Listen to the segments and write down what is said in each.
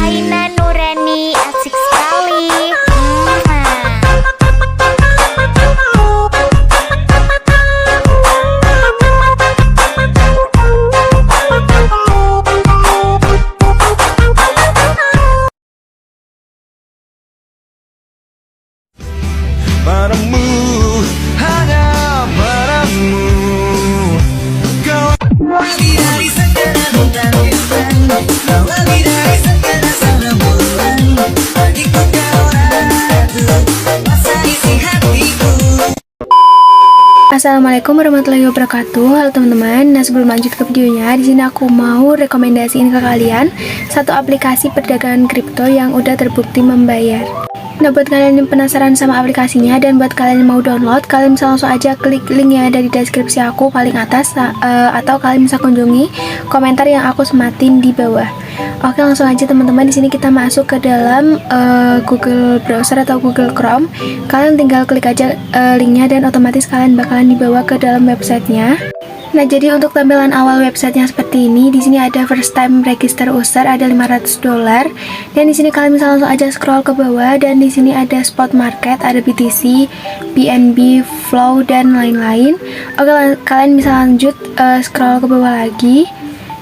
Aina Nurani asik sekali. Padamu, hanya padamu. Kau lebih dari segala bintang-bintang, kau lebih dari segala rembulan. Bagiku kau ratu, masa isi hatiku. Assalamualaikum warahmatullahi wabarakatuh. Halo teman-teman. Nah, sebelum lanjut ke videonya, di sini aku mau rekomendasiin ke kalian satu aplikasi perdagangan kripto yang udah terbukti membayar. Nah, buat kalian yang penasaran sama aplikasinya dan buat kalian yang mau download, kalian bisa langsung aja klik linknya dari deskripsi aku paling atas, atau kalian bisa kunjungi komentar yang aku sematin di bawah. Oke, langsung aja teman-teman. Di sini kita masuk ke dalam Google Browser atau Google Chrome. Kalian tinggal klik aja linknya dan otomatis kalian bakalan dibawa ke dalam websitenya. Nah, jadi untuk tampilan awal websitenya seperti ini. Di sini ada first time register user, ada $500. Dan di sini kalian bisa langsung aja scroll ke bawah, dan di sini ada spot market, ada BTC, BNB, Flow dan lain-lain. Oke, kalian bisa lanjut scroll ke bawah lagi.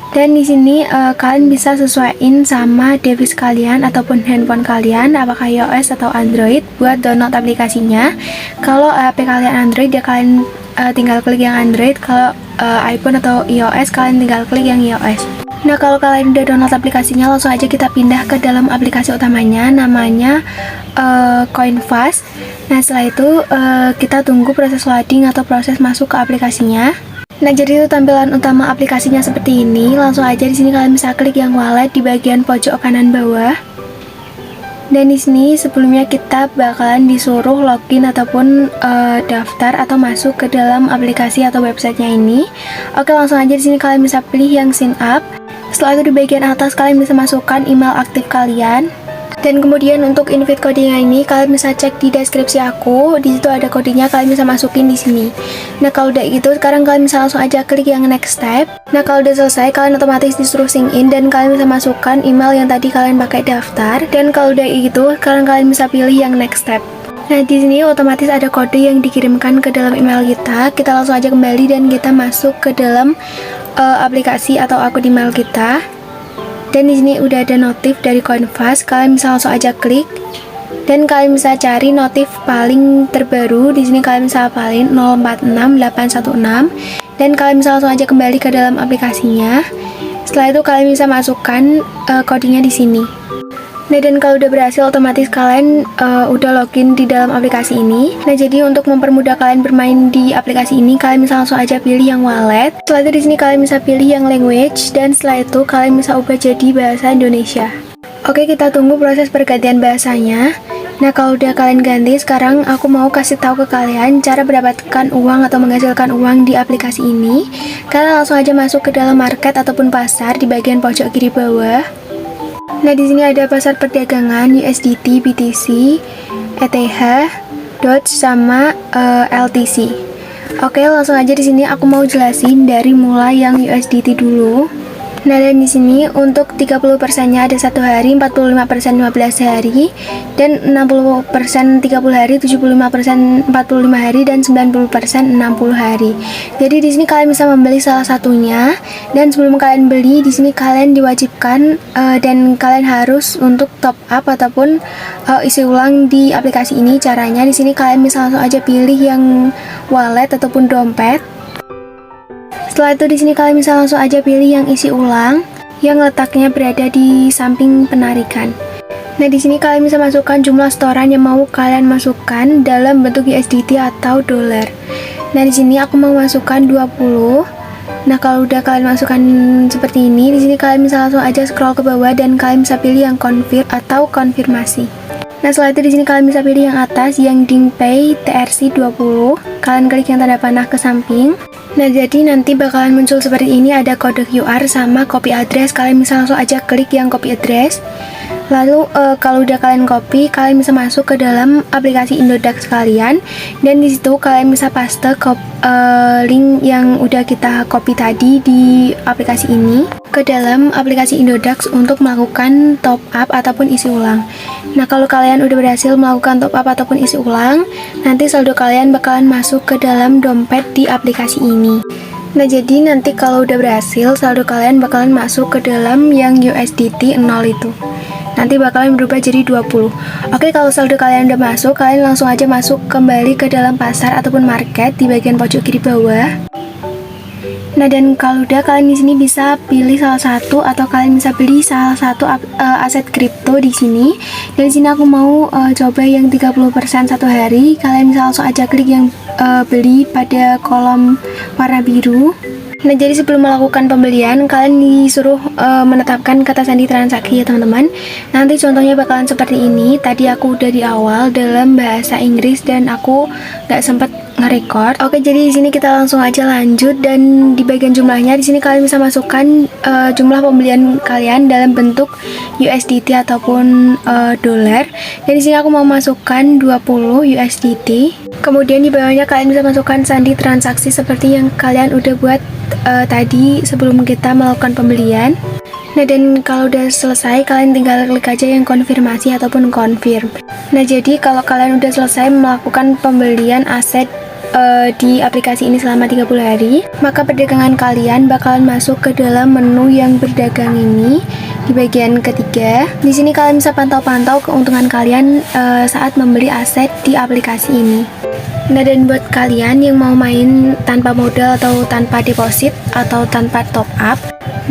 Dan di sini kalian bisa sesuaiin sama device kalian ataupun handphone kalian, apakah iOS atau Android, buat download aplikasinya. Kalau HP kalian Android ya kalian tinggal klik yang Android. Kalau iPhone atau iOS kalian tinggal klik yang iOS. Nah, kalau kalian udah download aplikasinya, langsung aja kita pindah ke dalam aplikasi utamanya, namanya Coinfast. Nah, setelah itu kita tunggu proses loading atau proses masuk ke aplikasinya. Nah, jadi itu tampilan utama aplikasinya seperti ini. Langsung aja di sini kalian bisa klik yang wallet di bagian pojok kanan bawah. Dan di sini sebelumnya kita bakalan disuruh login ataupun daftar atau masuk ke dalam aplikasi atau websitenya ini. Oke, langsung aja di sini kalian bisa pilih yang sign up. Setelah itu di bagian atas kalian bisa masukkan email aktif kalian. Dan kemudian untuk invite codingnya ini kalian bisa cek di deskripsi aku. Di situ ada kodenya, kalian bisa masukin di sini. Nah, kalau udah gitu sekarang kalian bisa langsung aja klik yang next step. Nah, kalau udah selesai kalian otomatis disuruh sign in dan kalian bisa masukkan email yang tadi kalian pakai daftar. Dan kalau udah gitu sekarang kalian bisa pilih yang next step. Nah, di sini otomatis ada kode yang dikirimkan ke dalam email kita. Kita langsung aja kembali dan kita masuk ke dalam aplikasi atau akun email kita. Dan di sini udah ada notif dari Coinfast, kalian bisa langsung aja klik. Dan kalian bisa cari notif paling terbaru. Di sini kalian bisa hafalin 046816. Dan kalian bisa langsung aja kembali ke dalam aplikasinya. Setelah itu kalian bisa masukkan kodenya di sini. Nah, dan kalau udah berhasil otomatis kalian udah login di dalam aplikasi ini. Nah, jadi untuk mempermudah kalian bermain di aplikasi ini, kalian bisa langsung aja pilih yang wallet. Setelah itu di sini kalian bisa pilih yang language, dan setelah itu kalian bisa ubah jadi bahasa Indonesia. Oke, kita tunggu proses pergantian bahasanya. Nah, kalau udah kalian ganti, sekarang aku mau kasih tahu ke kalian cara mendapatkan uang atau menghasilkan uang di aplikasi ini. Kalian langsung aja masuk ke dalam market ataupun pasar di bagian pojok kiri bawah. Nah, di sini ada pasar perdagangan USDT, BTC, ETH, Doge sama LTC. Oke, langsung aja di sini aku mau jelasin dari mulai yang USDT dulu. Nah, dan di sini untuk 30%-nya ada 1 hari, 45% 15 hari, dan 60% 30 hari, 75% 45 hari, dan 90% 60 hari. Jadi di sini kalian bisa membeli salah satunya, dan sebelum kalian beli di sini kalian diwajibkan dan kalian harus untuk top up ataupun isi ulang di aplikasi ini. Caranya di sini kalian bisa langsung aja pilih yang wallet ataupun dompet. Setelah itu di sini kalian bisa langsung aja pilih yang isi ulang yang letaknya berada di samping penarikan. Nah, di sini kalian bisa masukkan jumlah setoran yang mau kalian masukkan dalam bentuk USDT atau dolar. Nah, di sini aku mau masukkan 20. Nah, kalau udah kalian masukkan seperti ini, di sini kalian bisa langsung aja scroll ke bawah dan kalian bisa pilih yang confirm atau konfirmasi. Nah, setelah itu di sini kalian bisa pilih yang atas, yang DingPay TRC 20. Kalian klik yang tanda panah ke samping. Nah, jadi nanti bakalan muncul seperti ini, ada kode QR sama copy address. Kalian bisa langsung aja klik yang copy address. Lalu kalau udah kalian copy, kalian bisa masuk ke dalam aplikasi Indodax kalian, dan di situ kalian bisa paste link yang udah kita copy tadi di aplikasi ini ke dalam aplikasi Indodax untuk melakukan top up ataupun isi ulang. Nah, kalau kalian udah berhasil melakukan top up ataupun isi ulang, nanti saldo kalian bakalan masuk ke dalam dompet di aplikasi ini. Nah, jadi nanti kalau udah berhasil, saldo kalian bakalan masuk ke dalam yang USDT 0 itu. Nanti bakalan berubah jadi 20. Oke, kalau saldo kalian udah masuk, kalian langsung aja masuk kembali ke dalam pasar ataupun market di bagian pojok kiri bawah. Nah, dan kalau udah, kalian di sini bisa pilih salah satu atau kalian bisa beli salah satu aset kripto di sini. Dan di sini aku mau coba yang 30% satu hari. Kalian bisa langsung aja klik yang beli pada kolom warna biru. Nah, jadi sebelum melakukan pembelian, kalian disuruh menetapkan kata sandi transaksi ya teman-teman. Nanti contohnya bakalan seperti ini. Tadi aku udah di awal dalam bahasa Inggris dan aku nggak sempet nge-record. Oke, jadi di sini kita langsung aja lanjut, dan di bagian jumlahnya di sini kalian bisa masukkan jumlah pembelian kalian dalam bentuk USDT ataupun dolar. Dan di sini aku mau masukkan 20 USDT. Kemudian di bawahnya kalian bisa masukkan sandi transaksi seperti yang kalian udah buat tadi sebelum kita melakukan pembelian. Nah, dan kalau udah selesai, kalian tinggal klik aja yang konfirmasi ataupun confirm. Nah, jadi kalau kalian udah selesai melakukan pembelian aset di aplikasi ini selama 30 hari, maka perdagangan kalian bakalan masuk ke dalam menu yang berdagang ini di bagian ketiga. Di sini kalian bisa pantau-pantau keuntungan kalian saat membeli aset di aplikasi ini. Nah, dan buat kalian yang mau main tanpa modal atau tanpa deposit atau tanpa top up,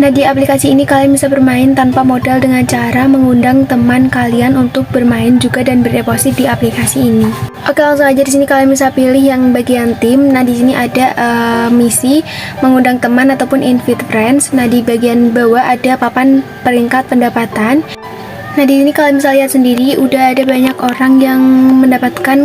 nah di aplikasi ini kalian bisa bermain tanpa modal dengan cara mengundang teman kalian untuk bermain juga dan berdeposit di aplikasi ini. Oke, langsung aja di sini kalian bisa pilih yang bagian tim. Nah, di sini ada misi mengundang teman ataupun invite friends. Nah, di bagian bawah ada papan peringkat pendapatan. Nah, di sini kalian bisa lihat sendiri udah ada banyak orang yang mendapatkan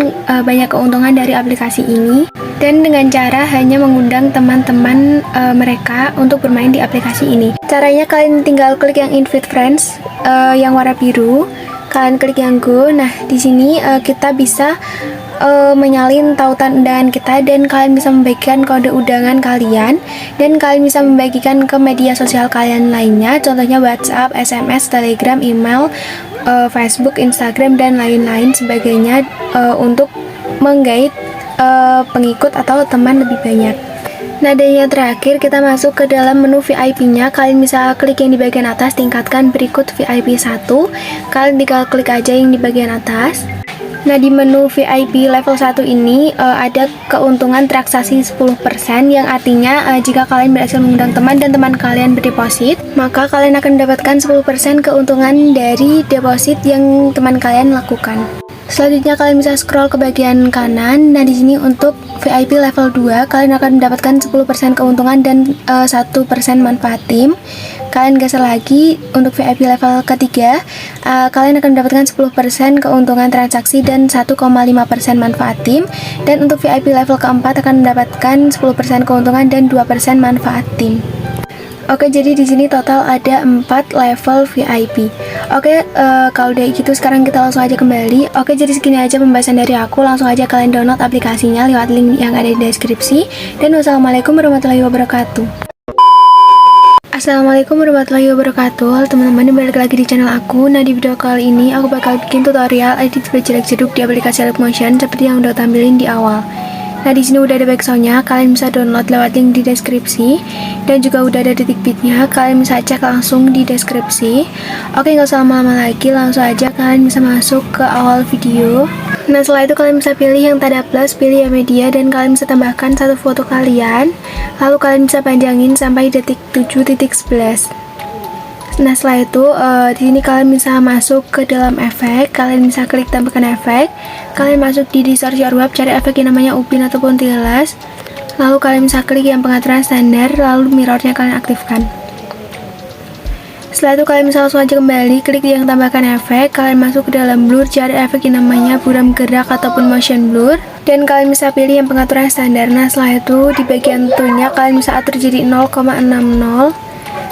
banyak keuntungan dari aplikasi ini, dan dengan cara hanya mengundang teman-teman mereka untuk bermain di aplikasi ini. Caranya kalian tinggal klik yang invite friends yang warna biru, kalian klik yang go. Nah, di sini kita bisa menyalin tautan undangan kita, dan kalian bisa membagikan kode undangan kalian, dan kalian bisa membagikan ke media sosial kalian lainnya, contohnya WhatsApp, SMS, Telegram, email, Facebook, Instagram, dan lain-lain sebagainya untuk menggait pengikut atau teman lebih banyak. Nah, dan yang terakhir kita masuk ke dalam menu VIP-nya. Kalian bisa klik yang di bagian atas, tingkatkan berikut VIP 1. Kalian tinggal klik aja yang di bagian atas. Nah, di menu VIP level 1 ini ada keuntungan transaksi 10%, yang artinya jika kalian berhasil mengundang teman dan teman kalian berdeposit, maka kalian akan mendapatkan 10% keuntungan dari deposit yang teman kalian lakukan. Selanjutnya kalian bisa scroll ke bagian kanan. Nah, di sini untuk VIP level 2 kalian akan mendapatkan 10% keuntungan dan 1% manfaat tim. Kalian geser lagi untuk VIP level ketiga, kalian akan mendapatkan 10% keuntungan transaksi dan 1,5% manfaat tim. Dan untuk VIP level keempat akan mendapatkan 10% keuntungan dan 2% manfaat tim. Oke, jadi di sini total ada 4 level VIP. Oke, kalau udah gitu sekarang kita langsung aja kembali. Oke, jadi segini aja pembahasan dari aku. Langsung aja kalian download aplikasinya lewat link yang ada di deskripsi. Dan wassalamualaikum warahmatullahi wabarakatuh. Assalamualaikum warahmatullahi wabarakatuh. Teman-teman, balik lagi di channel aku. Nah, di video kali ini aku bakal bikin tutorial edit jelek jeduk di aplikasi Motion seperti yang udah tampilin di awal. Nah, di sini udah ada backsoundnya, kalian bisa download lewat link di deskripsi, dan juga udah ada detik beatnya, kalian bisa cek langsung di deskripsi. Oke, nggak usah lama-lama lagi, langsung aja kalian bisa masuk ke awal video. Nah, setelah itu kalian bisa pilih yang tanda plus, pilih yang media, dan kalian bisa tambahkan satu foto kalian, lalu kalian bisa panjangin sampai detik 7.11. Nah, setelah itu di sini kalian bisa masuk ke dalam efek, kalian bisa klik tambahkan efek, kalian masuk di distorsi web, cari efek yang namanya upin ataupun tilas, lalu kalian bisa klik yang pengaturan standar, lalu mirrornya kalian aktifkan. Setelah itu kalian bisa langsung aja kembali, klik yang tambahkan efek, kalian masuk ke dalam blur, cari efek yang namanya buram gerak ataupun motion blur, dan kalian bisa pilih yang pengaturan standar. Nah, setelah itu di bagian tone-nya kalian bisa atur jadi 0,60.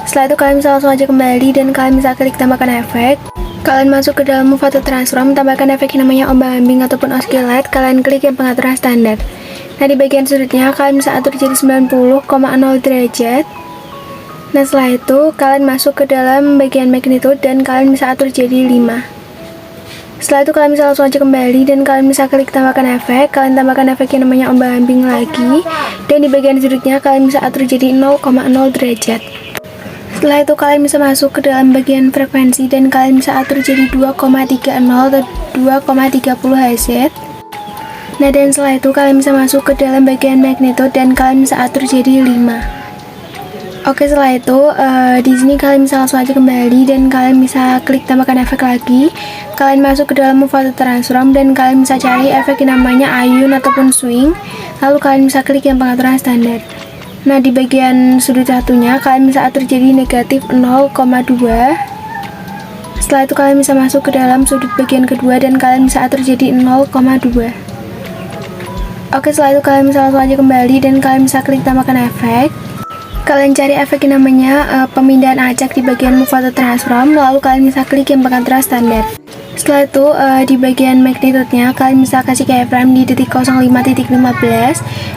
Setelah itu kalian bisa langsung aja kembali dan kalian bisa klik tambahkan efek. Kalian masuk ke dalam Move Auto Transform, tambahkan efek yang namanya ombang-ambing ataupun oscillate, kalian klik yang pengaturan standar. Nah, di bagian sudutnya kalian bisa atur jadi 90,0 derajat. Nah, setelah itu kalian masuk ke dalam bagian magnitude dan kalian bisa atur jadi 5. Setelah itu kalian bisa langsung aja kembali dan kalian bisa klik tambahkan efek. Kalian tambahkan efek yang namanya ombang-ambing lagi, dan di bagian sudutnya kalian bisa atur jadi 0,0 derajat. Setelah itu kalian bisa masuk ke dalam bagian frekuensi dan kalian bisa atur jadi 2,30 atau 2,30 Hz. Nah, dan setelah itu kalian bisa masuk ke dalam bagian magnitude dan kalian bisa atur jadi 5. Oke, setelah itu di sini kalian bisa langsung aja kembali dan kalian bisa klik tambahkan efek lagi. Kalian masuk ke dalam Move Auto Transform dan kalian bisa cari efek yang namanya ayun ataupun swing. Lalu kalian bisa klik yang pengaturan standar. Nah, di bagian sudut satunya kalian bisa atur jadi negatif 0,2. Setelah itu kalian bisa masuk ke dalam sudut bagian kedua dan kalian bisa atur jadi 0,2. Oke, setelah itu kalian bisa langsung aja kembali dan kalian bisa klik tambahkan efek. Kalian cari efek yang namanya pemindahan acak di bagian Move Auto Transform, lalu kalian bisa klik yang pengaturan standar. Setelah itu di bagian magnitude-nya kalian bisa kasih keyframe di detik 05.15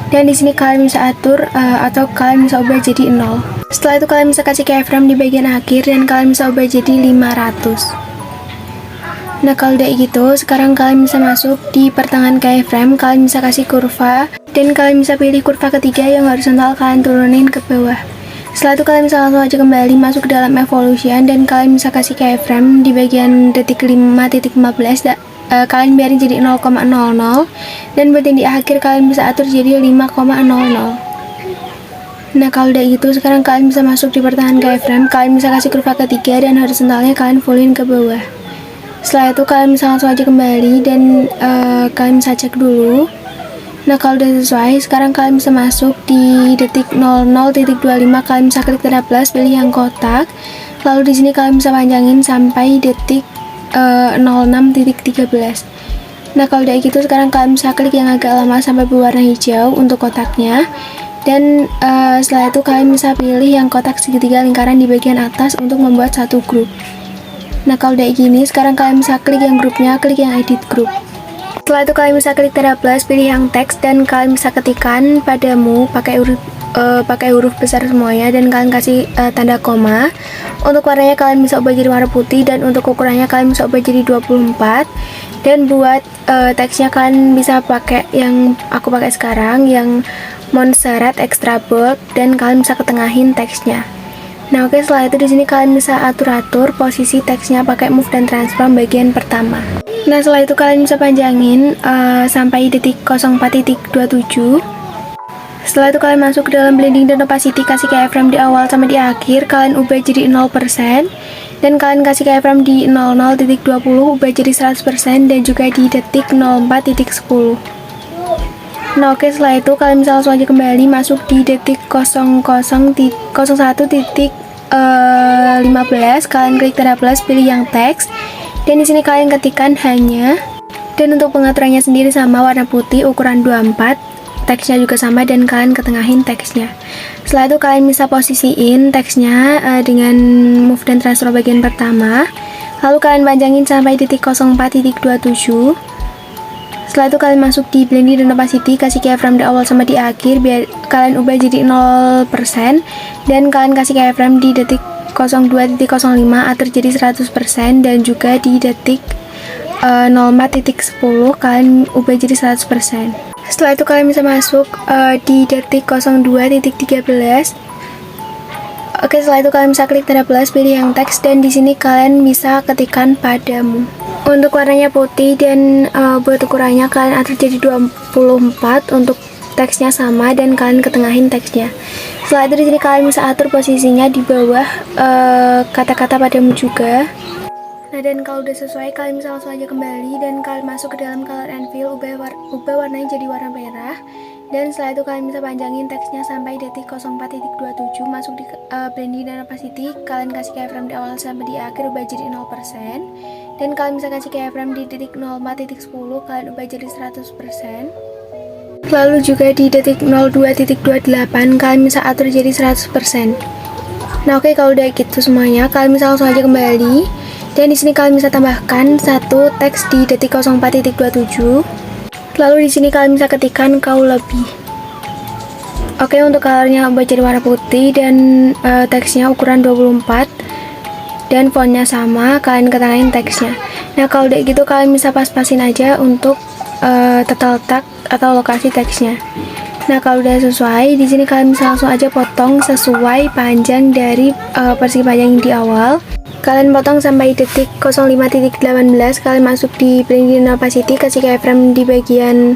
dan di sini kalian bisa atur atau kalian bisa ubah jadi 0. Setelah itu kalian bisa kasih keyframe di bagian akhir dan kalian bisa ubah jadi 500. Nah, kalau udah gitu sekarang kalian bisa masuk di pertengahan keyframe, kalian bisa kasih kurva dan kalian bisa pilih kurva ketiga yang horizontal, kalian turunin ke bawah. Setelah itu kalian bisa langsung aja kembali masuk ke dalam evolution dan kalian bisa kasih keyframe di bagian detik 5.15 kalian biarin jadi 0,00 dan buat yang di akhir kalian bisa atur jadi 5,00. Nah, kalau udah gitu sekarang kalian bisa masuk di pertengahan keyframe, kalian bisa kasih kurva ketiga dan horizontalnya kalian fullin ke bawah. Setelah itu kalian bisa langsung aja kembali dan kalian bisa cek dulu. Nah, kalau udah sesuai, sekarang kalian bisa masuk di detik 00.25, kalian bisa klik tanda plus, pilih yang kotak. Lalu di sini kalian bisa panjangin sampai detik 06.13. Nah, kalau udah gitu sekarang kalian bisa klik yang agak lama sampai berwarna hijau untuk kotaknya. Dan setelah itu kalian bisa pilih yang kotak segitiga lingkaran di bagian atas untuk membuat satu grup. Nah, kalau udah gini, sekarang kalian bisa klik yang grupnya, klik yang edit group. Setelah itu kalian bisa klik tanda plus, pilih yang teks dan kalian bisa ketikkan padamu pakai huruf besar semuanya dan kalian kasih tanda koma. Untuk warnanya kalian bisa ubah jadi warna putih dan untuk ukurannya kalian bisa ubah jadi 24. Dan buat teksnya kalian bisa pakai yang aku pakai sekarang, yang Montserrat extra bold, dan kalian bisa ketengahin teksnya. Nah, oke, setelah itu di sini kalian bisa atur-atur posisi teksnya pakai move dan transform bagian pertama. Nah, setelah itu kalian bisa panjangin sampai detik 04.27. Setelah itu kalian masuk ke dalam blending dan opacity, kasih keyframe di awal sama di akhir, kalian ubah jadi 0% dan kalian kasih keyframe di 00.20 ubah jadi 100% dan juga di detik 04.10. Nah, oke, setelah itu kalian bisa langsung aja kembali masuk di detik 01.15, kalian klik tanda plus, pilih yang teks dan di sini kalian ketikkan hanya. Dan untuk pengaturannya sendiri sama, warna putih, ukuran 24, teksnya juga sama dan kalian ketengahin teksnya. Setelah itu kalian bisa posisiin teksnya dengan move dan transfer bagian pertama, lalu kalian panjangin sampai detik 04.27. Setelah itu kalian masuk di blending dan opacity, kasih keyframe di awal sama di akhir, biar kalian ubah jadi 0% dan kalian kasih keyframe di detik 02.05 atur jadi 100% dan juga di detik 04.10 kalian ubah jadi 100%. Setelah itu kalian bisa masuk di detik 02.13. Oke, setelah itu kalian bisa klik tanda plus, pilih yang teks dan di sini kalian bisa ketikkan padamu. Untuk warnanya putih dan buat ukurannya kalian atur jadi 24, untuk teksnya sama dan kalian ketengahin teksnya. Setelah itu di sini kalian bisa atur posisinya di bawah kata-kata padamu juga. Nah, dan kalau udah sesuai kalian bisa langsung aja kembali dan kalian masuk ke dalam color and fill, ubah warnanya jadi warna merah. Dan setelah itu kalian bisa panjangin teksnya sampai detik 04.27, masuk di blending dan opacity, kalian kasih keyframe di awal sampai di akhir, ubah jadi 0%. Dan kalian bisa kasih keyframe di detik 04.10, kalian ubah jadi 100%. Lalu juga di detik 02.28 kalian bisa atur jadi 100%. Nah, oke, kalau udah gitu semuanya kalian bisa langsung aja kembali Dan di sini kalian bisa tambahkan satu teks di detik 04.27. Lalu di sini kalian bisa ketikkan kau lebih. Oke, untuk colornya ubah jadi warna putih dan teksnya ukuran 24 dan fontnya sama, kalian ketengahin teksnya. Nah, kalau udah gitu kalian bisa pas-pasin aja untuk tata letak atau lokasi teksnya. Nah, kalau udah sesuai, di sini kalian bisa langsung aja potong sesuai panjang dari persegi panjang di awal. Kalian potong sampai detik 05.18, kalian masuk di blending opacity, kasih keyframe di bagian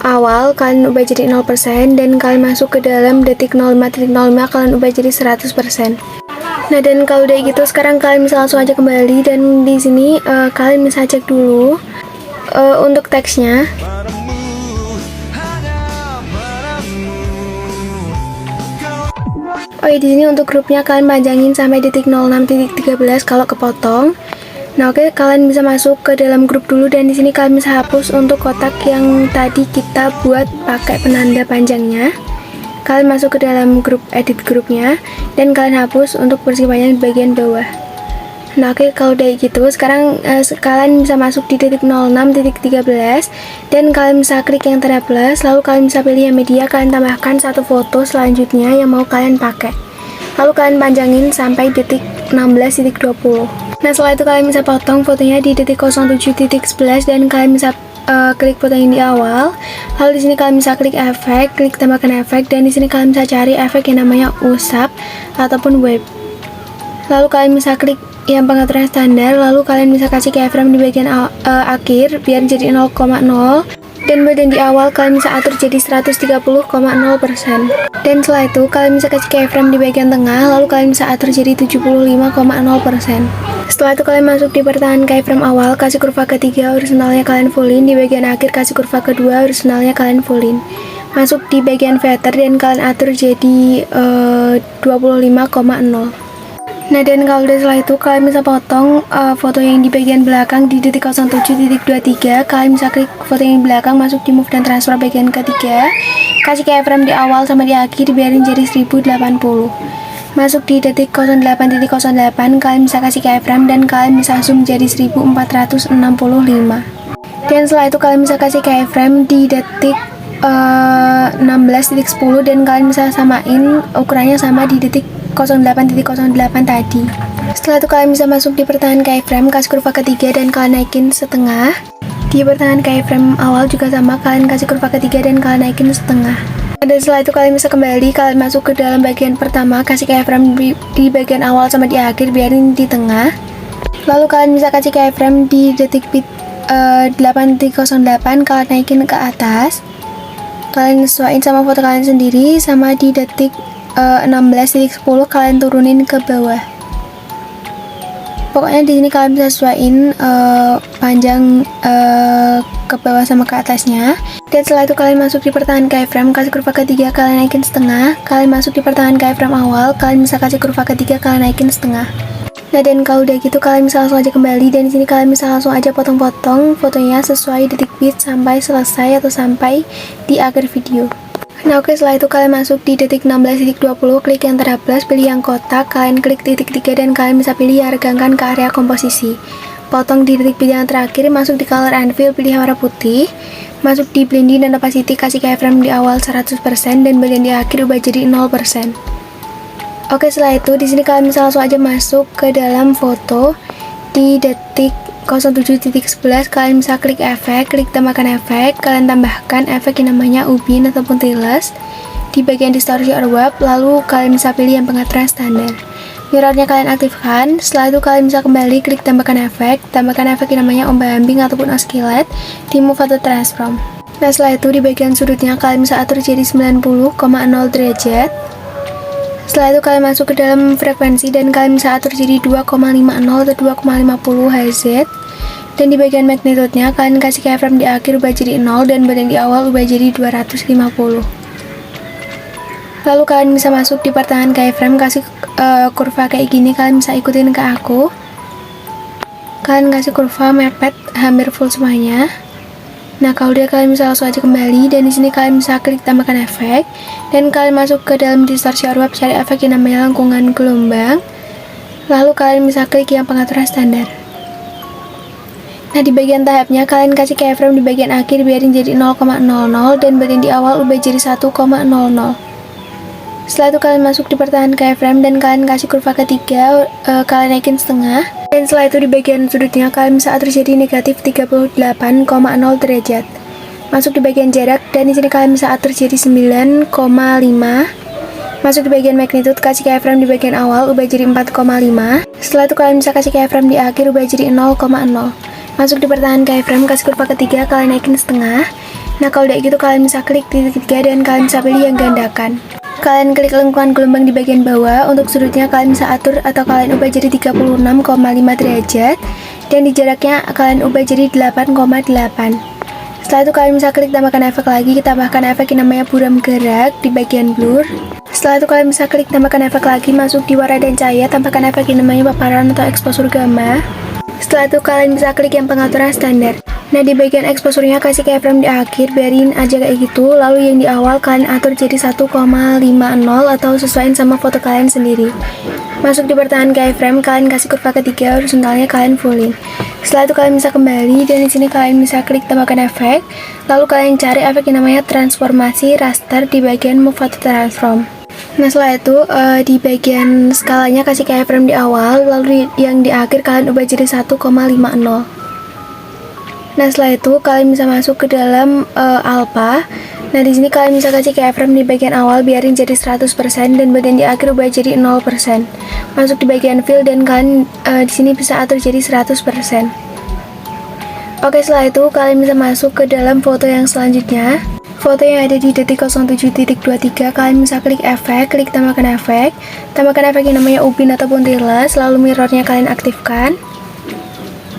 awal, kalian ubah jadi 0% dan kalian masuk ke dalam detik 05.05, kalian ubah jadi 100%. Nah, dan kalau udah gitu sekarang kalian bisa langsung aja kembali dan di sini kalian bisa cek dulu untuk teksnya. Oh ya, di sini untuk grupnya kalian panjangin sampai detik 06.13 kalau kepotong. Nah, oke, kalian bisa masuk ke dalam grup dulu dan di sini kalian bisa hapus untuk kotak yang tadi kita buat pakai penanda panjangnya. Kalian masuk ke dalam grup edit grupnya dan kalian hapus untuk persegi panjang di bagian bawah. Nah, oke, kalau udah gitu sekarang kalian bisa masuk di detik 06.13 dan kalian bisa klik yang tanda plus, lalu kalian bisa pilih yang media, kalian tambahkan satu foto selanjutnya yang mau kalian pakai, lalu kalian panjangin sampai detik 16.20. Nah, setelah itu kalian bisa potong fotonya di detik 07.11 dan kalian bisa klik foto yang di awal. Lalu di sini kalian bisa klik efek, klik tambahkan efek, dan di sini kalian bisa cari efek yang namanya usap ataupun wave. Lalu kalian bisa klik yang pengaturan standar, lalu kalian bisa kasih keyframe di bagian akhir biar jadi 0,0 dan bagian di awal kalian bisa atur jadi 130,0%. Dan setelah itu kalian bisa kasih keyframe di bagian tengah, lalu kalian bisa atur jadi 75,0%. Setelah itu kalian masuk di pertahanan keyframe awal, kasih kurva ketiga, originalnya kalian fullin, di bagian akhir kasih kurva kedua, originalnya kalian fullin. Masuk di bagian feather dan kalian atur jadi 25,0. Nah, dan kalau udah setelah itu kalian bisa potong foto yang di bagian belakang di detik 07.23. Kalian bisa klik foto yang di belakang, masuk di move dan transfer bagian ketiga, kasih keyframe di awal sama di akhir, biarin jadi 1080. Masuk di detik 08.08, kalian bisa kasih keyframe dan kalian bisa zoom jadi 1465. Dan setelah itu kalian bisa kasih keyframe di detik 16.10 dan kalian bisa samain ukurannya sama di detik 08.08 tadi. Setelah itu kalian bisa masuk di pertahanan keyframe, kasih kurva ketiga dan kalian naikin setengah. Di pertahanan keyframe awal juga sama, kalian kasih kurva ketiga dan kalian naikin setengah. Dan setelah itu kalian bisa kembali, kalian masuk ke dalam bagian pertama, kasih keyframe di bagian awal sama di akhir, biarin di tengah. Lalu kalian bisa kasih keyframe di detik 8.08, kalian naikin ke atas. Kalian sesuaiin sama foto kalian sendiri, sama di detik 16.10 kalian turunin ke bawah. Pokoknya di sini kalian bisa sesuaiin panjang ke bawah sama ke atasnya. Dan setelah itu kalian masuk di pertahanan keyframe, kasih kurva ketiga, kalian naikin setengah. Kalian masuk di pertahanan keyframe awal, kalian bisa kasih kurva ketiga, kalian naikin setengah. Nah, dan kalau udah gitu kalian bisa langsung aja kembali dan di sini kalian bisa langsung aja potong-potong fotonya sesuai detik bit sampai selesai atau sampai di akhir video. Nah, oke, setelah itu kalian masuk di detik 16.20, klik yang tanda plus, pilih yang kotak, kalian klik titik 3 dan kalian bisa pilih yang regangkan ke area komposisi. Potong di detik bit yang terakhir, masuk di color and fill, pilih warna putih, masuk di blending dan opacity, kasih keyframe di awal 100% dan bagian di akhir ubah jadi 0%. Oke, setelah itu di sini kalian bisa langsung aja masuk ke dalam foto di detik 07.11, kalian bisa klik efek, klik tambahkan efek, kalian tambahkan efek yang namanya ubin ataupun tiles di bagian distorsi or warp, lalu kalian bisa pilih yang pengaturan standar. Mirrornya kalian aktifkan, setelah itu kalian bisa kembali klik tambahkan efek yang namanya ombak ambing ataupun oscillate di move atau transform. Nah, setelah itu di bagian sudutnya kalian bisa atur jadi 90,0 derajat. Setelah itu kalian masuk ke dalam frekuensi dan kalian bisa atur jadi 2,50 atau 2,50 Hz. Dan di bagian magnitude-nya kalian kasih keyframe di akhir ubah jadi 0 dan bagian di awal ubah jadi 250. Lalu kalian bisa masuk di pertahanan keyframe, kasih kurva kayak gini, kalian bisa ikutin ke aku. Kalian kasih kurva mepet hampir full semuanya. Nah, kalau udah kalian bisa langsung aja kembali dan di sini kalian bisa klik tambahkan efek dan kalian masuk ke dalam distorsi or warp, cari efek yang namanya lengkungan gelombang. Lalu kalian bisa klik yang pengaturan standar. Nah, di bagian tahapnya kalian kasih keyframe di bagian akhir biarin jadi 0,00 dan bagian di awal ubah jadi 1,00. Setelah itu kalian masuk di pertahanan keyframe dan kalian kasih kurva ketiga, kalian naikin setengah. Dan setelah itu di bagian sudutnya kalian bisa atur jadi negatif 38,0 derajat. Masuk di bagian jarak dan di sini kalian bisa atur jadi 9,5. Masuk di bagian magnitude, kasih keyframe di bagian awal ubah jadi 4,5. Setelah itu kalian bisa kasih keyframe di akhir ubah jadi 0,0. Masuk di pertahanan keyframe, kasih kurva ketiga, kalian naikin setengah. Nah, kalau udah gitu kalian bisa klik titik 3 dan kalian bisa pilih yang gandakan. Kalian klik lengkungan gelombang di bagian bawah. Untuk sudutnya kalian bisa atur atau kalian ubah jadi 36,5 derajat. Dan di jaraknya kalian ubah jadi 8,8. Setelah itu kalian bisa klik tambahkan efek lagi, tambahkan efek yang namanya buram gerak di bagian blur. Setelah itu kalian bisa klik tambahkan efek lagi, masuk di warna dan cahaya, tambahkan efek yang namanya paparan atau exposure gamma. Setelah itu kalian bisa klik yang pengaturan standar. Nah, di bagian exposure-nya kasih keyframe di akhir, biarin aja kayak gitu. Lalu yang di awal kalian atur jadi 1,50 atau sesuaiin sama foto kalian sendiri. Masuk di pertahanan keyframe, kalian kasih kurva ketiga, horizontalnya kalian fullin. Setelah itu kalian bisa kembali dan di sini kalian bisa klik tambahkan efek. Lalu kalian cari efek yang namanya transformasi raster di bagian move atau transform. Nah, setelah itu di bagian skalanya kasih keyframe di awal, lalu yang di akhir kalian ubah jadi 1,50. Nah, setelah itu kalian bisa masuk ke dalam alpha. Nah, di sini kalian bisa kasih keyframe di bagian awal biarin jadi 100% dan bagian di akhir ubah jadi 0%. Masuk di bagian fill dan kalian di sini bisa atur jadi 100%. Oke, setelah itu kalian bisa masuk ke dalam foto yang selanjutnya. Foto yang ada di detik 07.23, kalian bisa klik efek, klik tambahkan efek yang namanya ubin ataupun tiles, lalu mirrornya kalian aktifkan.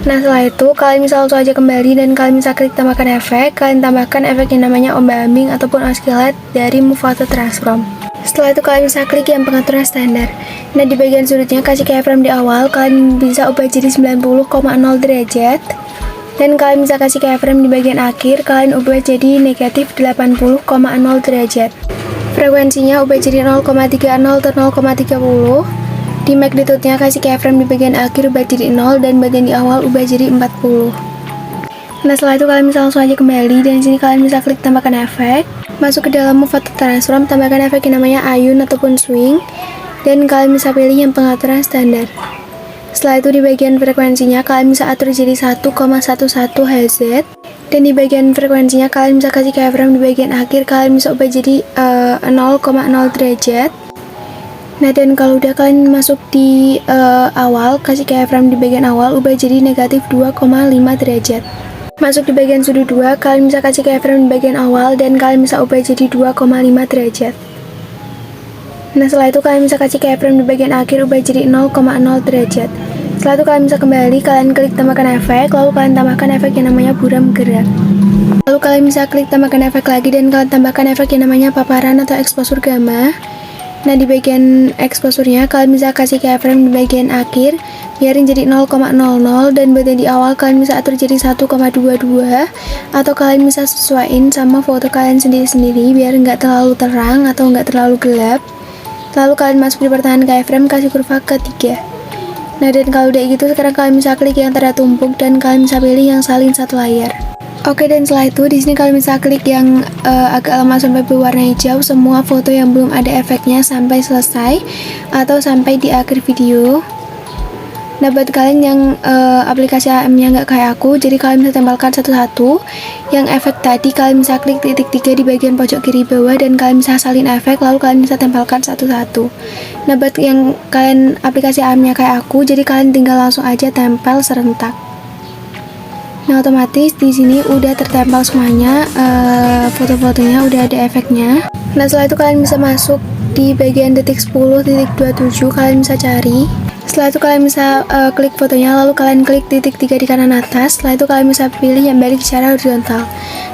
Nah, setelah itu kalian bisa langsung aja kembali dan kalian bisa klik tambahkan efek, kalian tambahkan efek yang namanya ombak-ambing ataupun oscillate dari move atau transform. Setelah itu kalian bisa klik yang pengaturan standar. Nah, di bagian sudutnya kasih keyframe di awal, kalian bisa ubah jadi 90,0 derajat. Dan kalian bisa kasih keyframe di bagian akhir, kalian ubah jadi negatif 80,0 derajat. Frekuensinya ubah jadi 0,30 atau 0,30. Di magnitude-nya kasih keyframe di bagian akhir ubah jadi 0 dan bagian di awal ubah jadi 40. Nah, setelah itu kalian bisa langsung aja kembali dan di sini kalian bisa klik tambahkan efek. Masuk ke dalam move atau transform, tambahkan efek yang namanya ayun ataupun swing. Dan kalian bisa pilih yang pengaturan standar. Setelah itu di bagian frekuensinya kalian bisa atur jadi 1,11 Hz. Dan di bagian frekuensinya kalian bisa kasih keyframe di bagian akhir, kalian bisa ubah jadi 0,0 derajat. Nah, dan kalau udah kalian masuk di awal, kasih keyframe di bagian awal, ubah jadi negatif 2,5 derajat. Masuk di bagian sudut 2, kalian bisa kasih keyframe di bagian awal dan kalian bisa ubah jadi 2,5 derajat. Nah, setelah itu kalian bisa kasih keyframe di bagian akhir, ubah jadi 0,0 derajat. Setelah itu kalian bisa kembali, kalian klik tambahkan efek, lalu kalian tambahkan efek yang namanya buram gerak. Lalu kalian bisa klik tambahkan efek lagi dan kalian tambahkan efek yang namanya paparan atau exposure gamma. Nah, di bagian exposure-nya kalian bisa kasih keyframe di bagian akhir, biarin jadi 0,00 dan bagian di awal kalian bisa atur jadi 1,22 atau kalian bisa sesuaiin sama foto kalian sendiri-sendiri biar nggak terlalu terang atau nggak terlalu gelap. Lalu kalian masuk di pertahanan keyframe, kasih kurva ketiga. Nah, dan kalau udah gitu sekarang kalian bisa klik yang tanda tumpuk dan kalian bisa pilih yang salin satu layar. Oke, dan setelah itu di sini kalian bisa klik yang agak lama sampai berwarna hijau, semua foto yang belum ada efeknya sampai selesai atau sampai di akhir video. Nah, buat kalian yang aplikasi AM-nya nggak kayak aku, jadi kalian bisa tempelkan satu-satu. Yang efek tadi kalian bisa klik titik 3 di bagian pojok kiri bawah dan kalian bisa salin efek, lalu kalian bisa tempelkan satu-satu. Nah, buat yang kalian aplikasi AM-nya kayak aku, jadi kalian tinggal langsung aja tempel serentak. Nah, otomatis di sini udah tertempel semuanya, foto-fotonya udah ada efeknya. Nah, setelah itu kalian bisa masuk di bagian detik 10.27, kalian bisa cari. Setelah itu kalian bisa klik fotonya, lalu kalian klik titik 3 di kanan atas. Setelah itu kalian bisa pilih yang balik secara horizontal.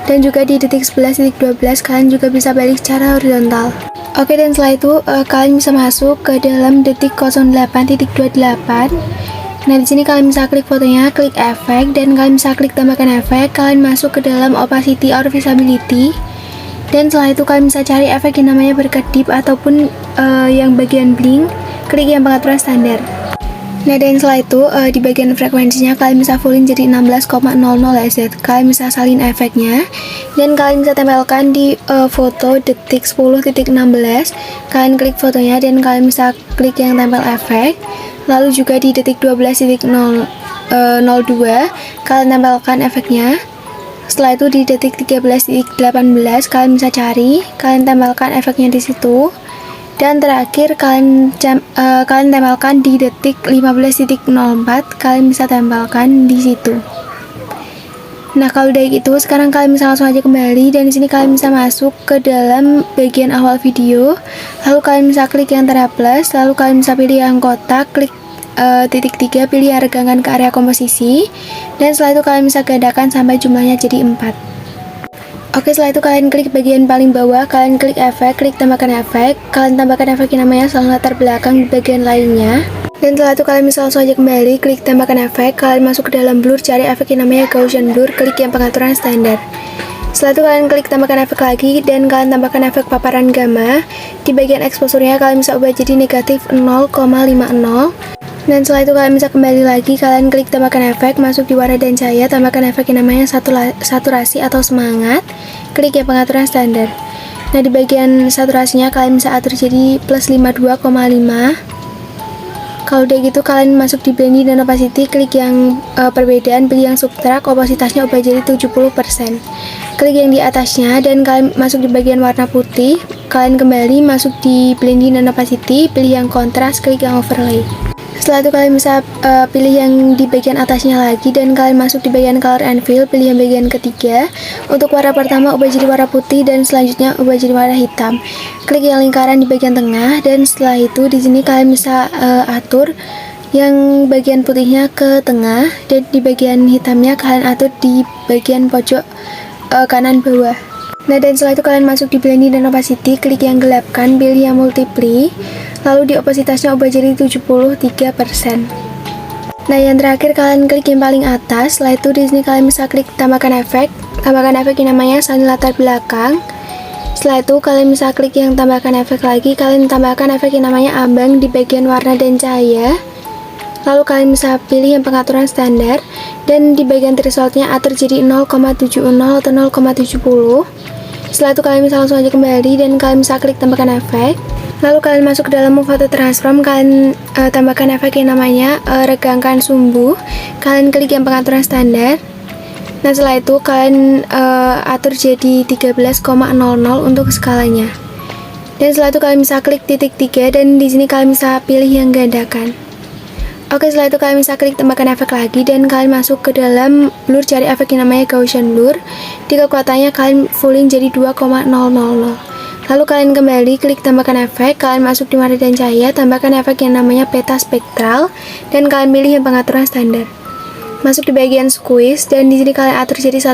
Dan juga di detik 11.12 kalian juga bisa balik secara horizontal. Oke, dan setelah itu kalian bisa masuk ke dalam detik 08.28. Nah, di sini kalian bisa klik fotonya, klik efek, dan kalian bisa klik tambahkan efek. Kalian masuk ke dalam opacity or visibility. Dan setelah itu kalian bisa cari efek yang namanya berkedip ataupun yang bagian blink. Klik yang pengaturan standar. Nah, dan setelah itu di bagian frekuensinya kalian bisa fullin jadi 16,00 Hz. Kalian bisa salin efeknya dan kalian bisa tempelkan di foto detik 10.16. Kalian klik fotonya dan kalian bisa klik yang tempel efek. Lalu juga di detik 12.02 kalian tempelkan efeknya. Setelah itu di detik 13.18 kalian bisa cari, kalian tempelkan efeknya di situ. Dan terakhir kalian tempelkan di detik 15.04, kalian bisa tempelkan di situ. Nah, kalau udah gitu, sekarang kalian bisa langsung aja kembali dan di sini kalian bisa masuk ke dalam bagian awal video. Lalu kalian bisa klik yang terhapus, lalu kalian bisa pilih yang kotak, klik titik 3, pilih yang regangkan ke area komposisi. Dan setelah itu kalian bisa gandakan sampai jumlahnya jadi 4. Oke, setelah itu kalian klik bagian paling bawah, kalian klik efek, klik tambahkan efek, kalian tambahkan efek yang namanya sound latar belakang di bagian lainnya. Dan setelah itu kalian bisa langsung aja kembali, klik tambahkan efek, kalian masuk ke dalam blur, cari efek yang namanya Gaussian blur, klik yang pengaturan standar. Setelah itu kalian klik tambahkan efek lagi dan kalian tambahkan efek paparan gamma. Di bagian exposure-nya kalian bisa ubah jadi negatif 0,50. Dan setelah itu kalian bisa kembali lagi, kalian klik tambahkan efek, masuk di warna dan cahaya, tambahkan efek yang namanya saturasi atau semangat, klik yang pengaturan standar. Nah, di bagian saturasinya kalian bisa atur jadi plus 52,5. Kalau udah gitu kalian masuk di blending dan opacity, klik yang perbedaan, pilih yang subtract, opasitasnya ubah jadi 70%. Klik yang di atasnya dan kalian masuk di bagian warna putih, kalian kembali masuk di blending dan opacity, pilih yang kontras, klik yang overlay. Setelah itu kalian bisa pilih yang di bagian atasnya lagi dan kalian masuk di bagian color and fill, pilih yang bagian ketiga. Untuk warna pertama ubah jadi warna putih dan selanjutnya ubah jadi warna hitam. Klik yang lingkaran di bagian tengah dan setelah itu di sini kalian bisa atur yang bagian putihnya ke tengah dan di bagian hitamnya kalian atur di bagian pojok kanan bawah. Nah, dan setelah itu kalian masuk di blending dan opacity, klik yang gelapkan, pilih yang multiply, lalu di opasitasnya ubah jadi 73%. Nah, yang terakhir kalian klik yang paling atas. Setelah itu di sini kalian bisa klik tambahkan efek yang namanya sound latar belakang. Setelah itu kalian bisa klik yang tambahkan efek lagi, kalian tambahkan efek yang namanya ambang di bagian warna dan cahaya. Lalu kalian bisa pilih yang pengaturan standar dan di bagian thresholdnya atur jadi 0,70 atau 0,70. Setelah itu kalian bisa langsung aja kembali dan kalian bisa klik tambahkan efek. Lalu kalian masuk ke dalam move auto transform, kalian tambahkan efek yang namanya regangkan sumbu. Kalian klik yang pengaturan standar. Nah, setelah itu kalian atur jadi 13,00 untuk skalanya. Dan setelah itu kalian bisa klik titik 3 dan di sini kalian bisa pilih yang gandakan. Oke, setelah itu kalian bisa klik tambahkan efek lagi dan kalian masuk ke dalam blur, cari efek yang namanya Gaussian blur. Di kekuatannya kalian fullin jadi 2,000. Lalu kalian kembali klik tambahkan efek, kalian masuk di warna dan cahaya, tambahkan efek yang namanya peta spektral dan kalian pilih yang pengaturan standar. Masuk di bagian squeeze dan di sini kalian atur jadi 1,00.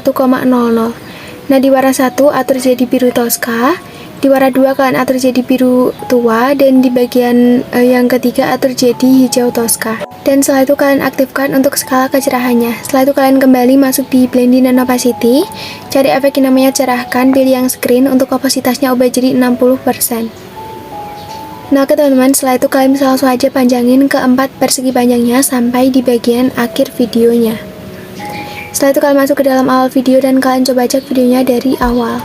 Nah, di warna 1 atur jadi biru Tosca. Di warna 2 kalian atur jadi biru tua dan di bagian yang ketiga atur jadi hijau Tosca. Dan setelah itu kalian aktifkan untuk skala kecerahannya. Setelah itu kalian kembali masuk di blending dan opacity, cari efek yang namanya cerahkan, pilih yang screen, untuk opasitasnya ubah jadi 60%. Nah, oke teman-teman, setelah itu kalian bisa langsung aja panjangin ke 4 persegi panjangnya sampai di bagian akhir videonya. Setelah itu kalian masuk ke dalam awal video dan kalian coba cek videonya dari awal.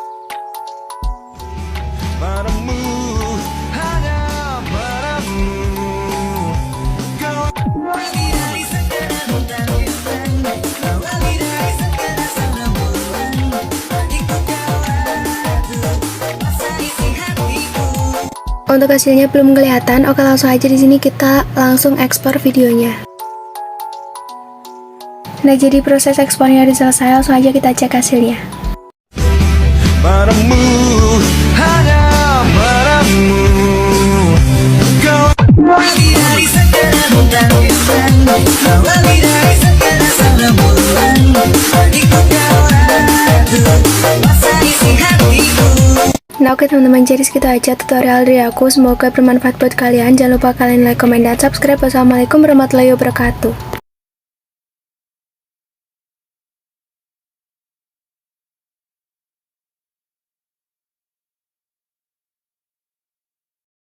Untuk hasilnya belum kelihatan, oke langsung aja di sini kita langsung ekspor videonya. Nah, jadi proses ekspornya udah selesai, langsung aja kita cek hasilnya. Padamu, hanya padamu, kau lagi dari segala hutan hitam, kau lagi dari segala sana bulan, adikku kau ratu, masa isi hatiku. Nah, oke teman-teman, jadi segitu aja tutorial dari aku. Semoga bermanfaat buat kalian. Jangan lupa kalian like, komen, dan subscribe. Wassalamualaikum warahmatullahi wabarakatuh.